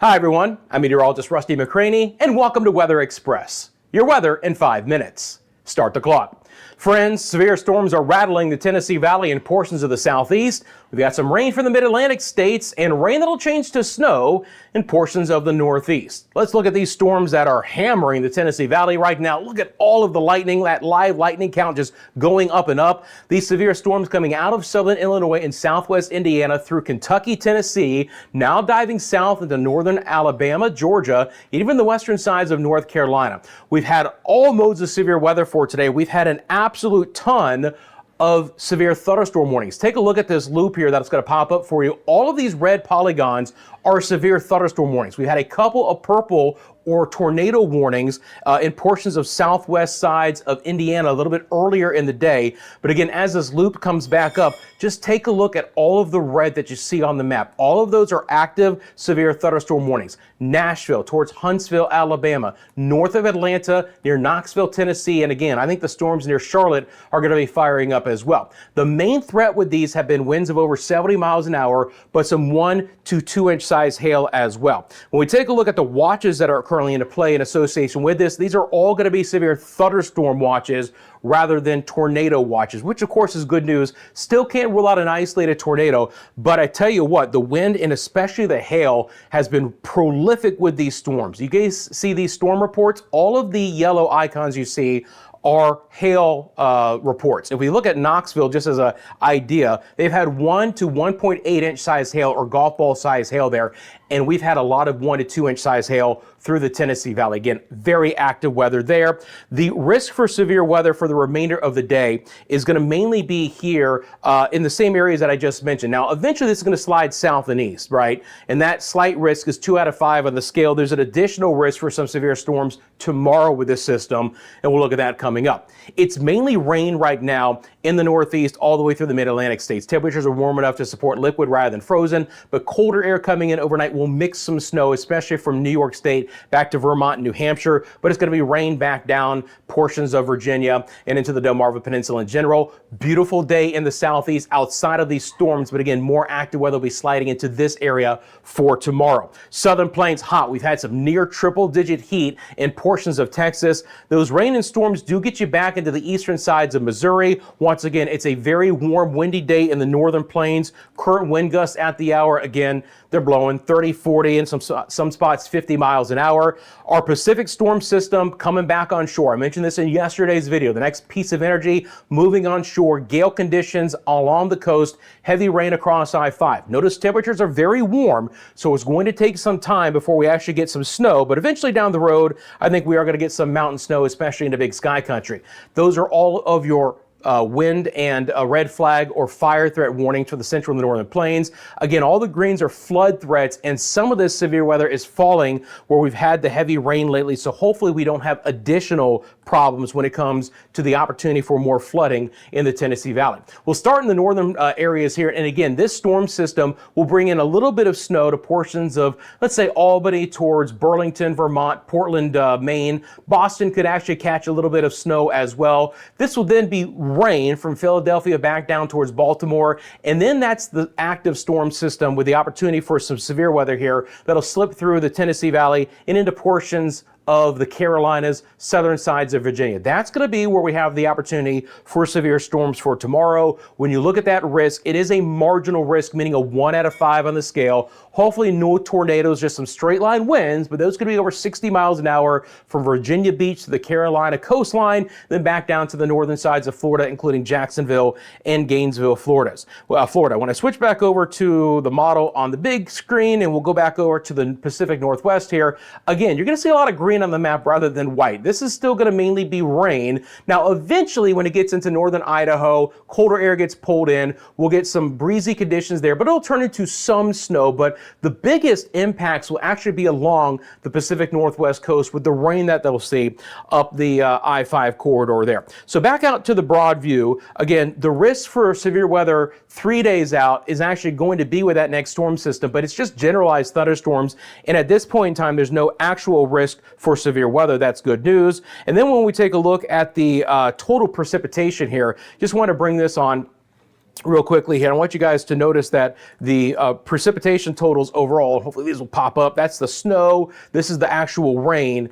Hi everyone, I'm meteorologist Rusty McCranie, and welcome to Weather Express. Your weather in 5 minutes. Start the clock. Friends, severe storms are rattling the Tennessee Valley and portions of the southeast. We've got some rain from the mid-Atlantic states and rain that'll change to snow in portions of the northeast. Let's look at these storms that are hammering the Tennessee Valley right now. Look at all of the lightning, that live lightning count just going up and up. These severe storms coming out of southern Illinois and southwest Indiana through Kentucky, Tennessee, now diving south into northern Alabama, Georgia, even the western sides of North Carolina. We've had all modes of severe weather for today. We've had an absolute ton of severe thunderstorm warnings. Take a look at this loop here that's going to pop up for you. All of these red polygons are severe thunderstorm warnings. We had a couple of purple or tornado warnings in portions of southwest sides of Indiana a little bit earlier in the day. But again, as this loop comes back up, just take a look at all of the red that you see on the map. All of those are active severe thunderstorm warnings. Nashville towards Huntsville, Alabama, north of Atlanta, near Knoxville, Tennessee. And again, I think the storms near Charlotte are going to be firing up as well. The main threat with these have been winds of over 70 miles an hour, but some 1 to 2 inch size hail as well. When we take a look at the watches that are currently into play in association with this, these are all going to be severe thunderstorm watches rather than tornado watches, which of course is good news. Still can't rule out an isolated tornado, but I tell you what, the wind and especially the hail has been prolific with these storms. You guys see these storm reports? All of the yellow icons you see are hail reports. If we look at Knoxville, just as an idea, they've had 1 to 1.8 inch size hail or golf ball size hail there. And we've had a lot of 1 to 2 inch size hail through the Tennessee Valley. Again, very active weather there. The risk for severe weather for the remainder of the day is going to mainly be here in the same areas that I just mentioned. Now, eventually this is going to slide south and east, right? And that slight risk is 2 out of 5 on the scale. There's an additional risk for some severe storms tomorrow with this system, and we'll look at that coming up. It's mainly rain right now in the northeast all the way through the mid-Atlantic states. Temperatures are warm enough to support liquid rather than frozen, but colder air coming in overnight will mix some snow, especially from New York State back to Vermont and New Hampshire, but it's going to be rain back down portions of Virginia and into the Delmarva Peninsula in general. Beautiful day in the southeast outside of these storms, but again, more active weather will be sliding into this area for tomorrow. Southern Plains hot. We've had some near triple-digit heat in portions of Texas. Those rain and storms do get you back into the eastern sides of Missouri. Once again, it's a very warm, windy day in the northern plains. Current wind gusts at the hour, again, they're blowing 30, 40, and some spots 50 miles an hour. Our Pacific storm system coming back on shore. I mentioned this in yesterday's video. The next piece of energy moving on shore, gale conditions along the coast, heavy rain across I-5. Notice temperatures are very warm, so it's going to take some time before we actually get some snow, but eventually down the road, I think we are going to get some mountain snow, especially in the big sky country. Those are all of your wind and red flag or fire threat warnings for the central and the northern plains. Again, all the greens are flood threats, and some of this severe weather is falling where we've had the heavy rain lately. So hopefully we don't have additional problems when it comes to the opportunity for more flooding in the Tennessee Valley. We'll start in the northern areas here. And again, this storm system will bring in a little bit of snow to portions of, let's say, Albany towards Burlington, Vermont, Portland, Maine. Boston could actually catch a little bit of snow as well. This will then be rain from Philadelphia back down towards Baltimore. And then that's the active storm system with the opportunity for some severe weather here that'll slip through the Tennessee Valley and into portions of the Carolinas, southern sides of Virginia. That's going to be where we have the opportunity for severe storms for tomorrow. When you look at that risk, it is a marginal risk, meaning a 1 out of 5 on the scale. Hopefully no tornadoes, just some straight line winds, but those could be over 60 miles an hour from Virginia Beach to the Carolina coastline, then back down to the northern sides of Florida, including Jacksonville and Gainesville, Florida. When I switch back over to the model on the big screen, and we'll go back over to the Pacific Northwest here, again, you're going to see a lot of green on the map rather than white. This is still going to mainly be rain. Now, eventually, when it gets into northern Idaho, colder air gets pulled in. We'll get some breezy conditions there, but it'll turn into some snow. But the biggest impacts will actually be along the Pacific Northwest coast with the rain that they'll see up the I-5 corridor there. So back out to the broad view, again, the risk for severe weather 3 days out is actually going to be with that next storm system, but it's just generalized thunderstorms. And at this point in time, there's no actual risk for severe weather. That's good news. And then when we take a look at the total precipitation here, just want to bring this on real quickly here. I want you guys to notice that the precipitation totals overall, hopefully these will pop up. That's the snow. This is the actual rain.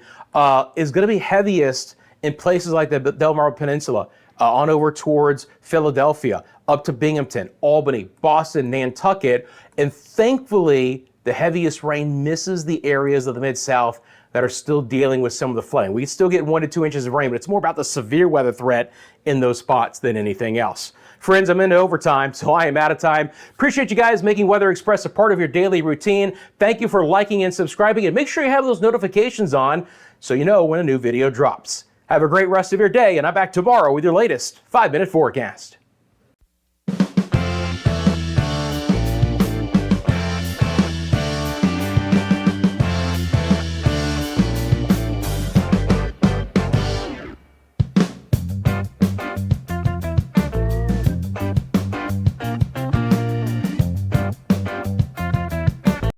Is going to be heaviest in places like the Delmarva Peninsula, on over towards Philadelphia, up to Binghamton, Albany, Boston, Nantucket. And thankfully, the heaviest rain misses the areas of the Mid-South that are still dealing with some of the flooding. We still get 1 to 2 inches of rain, but it's more about the severe weather threat in those spots than anything else. Friends, I'm into overtime, so I am out of time. Appreciate you guys making Weather Express a part of your daily routine. Thank you for liking and subscribing, and make sure you have those notifications on so you know when a new video drops. Have a great rest of your day, and I'm back tomorrow with your latest 5-minute forecast.